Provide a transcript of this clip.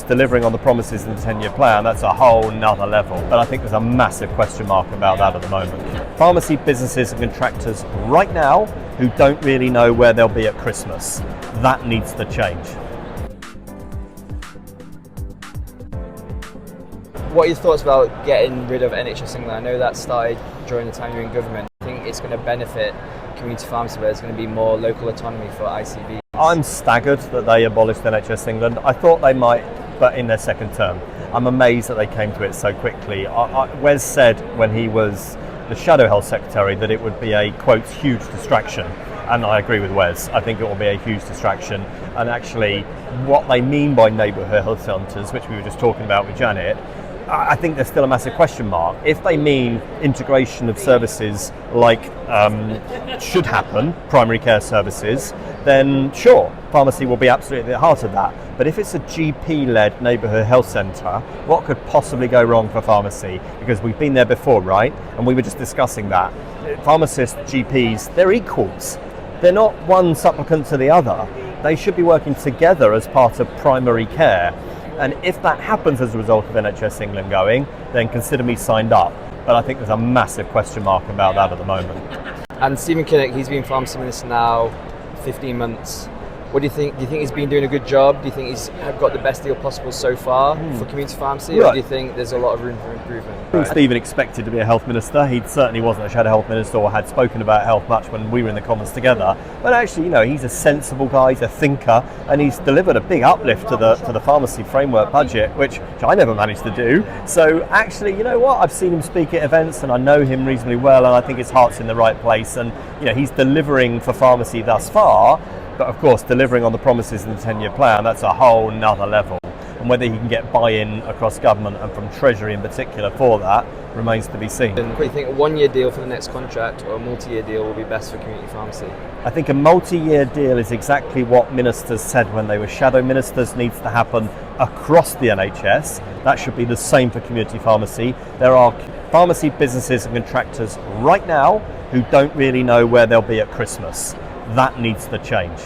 delivering on the promises in the 10-year plan, that's a whole nother level. But I think there's a massive question mark about that at the moment. Pharmacy businesses and contractors right now who don't really know where they'll be at Christmas. That needs to change. What are your thoughts about getting rid of NHS England? I know that started during the time you're in government. I think it's going to benefit community pharmacy where there's going to be more local autonomy for ICB. I'm staggered that they abolished NHS England. I thought they might, but in their second term. I'm amazed that they came to it so quickly. Wes said when he was the Shadow Health Secretary that it would be a, quote, huge distraction. And I agree with Wes. I think it will be a huge distraction. And actually, what they mean by neighbourhood health centres, which we were just talking about with Janet, I think there's still a massive question mark. If they mean integration of services like should happen, primary care services, then sure, pharmacy will be absolutely at the heart of that. But if it's a GP-led neighbourhood health centre, what could possibly go wrong for pharmacy? Because we've been there before, right? And we were just discussing that. Pharmacists, GPs, they're equals. They're not one supplicant to the other. They should be working together as part of primary care. And if that happens as a result of NHS England going, then consider me signed up. But I think there's a massive question mark about that at the moment. And Stephen Kinnock, he's been Pharmacy Minister now 15 months. What do you think? Do you think he's been doing a good job? Do you think he's got the best deal possible so far for community pharmacy? Or do you think there's a lot of room for improvement? I think Stephen expected to be a health minister. He certainly wasn't a shadow health minister or had spoken about health much when we were in the Commons together. But actually, you know, he's a sensible guy, he's a thinker, and he's delivered a big uplift to the pharmacy framework budget, which I never managed to do. So actually, you know what? I've seen him speak at events and I know him reasonably well, and I think his heart's in the right place. And you know, he's delivering for pharmacy thus far. But of course, delivering on the promises in the 10-year plan, that's a whole nother level. And whether he can get buy-in across government and from Treasury in particular for that remains to be seen. And do you think a one-year deal for the next contract or a multi-year deal will be best for community pharmacy? I think a multi-year deal is exactly what ministers said when they were shadow ministers needs to happen across the NHS. That should be the same for community pharmacy. There are pharmacy businesses and contractors right now who don't really know where they'll be at Christmas. That needs to change.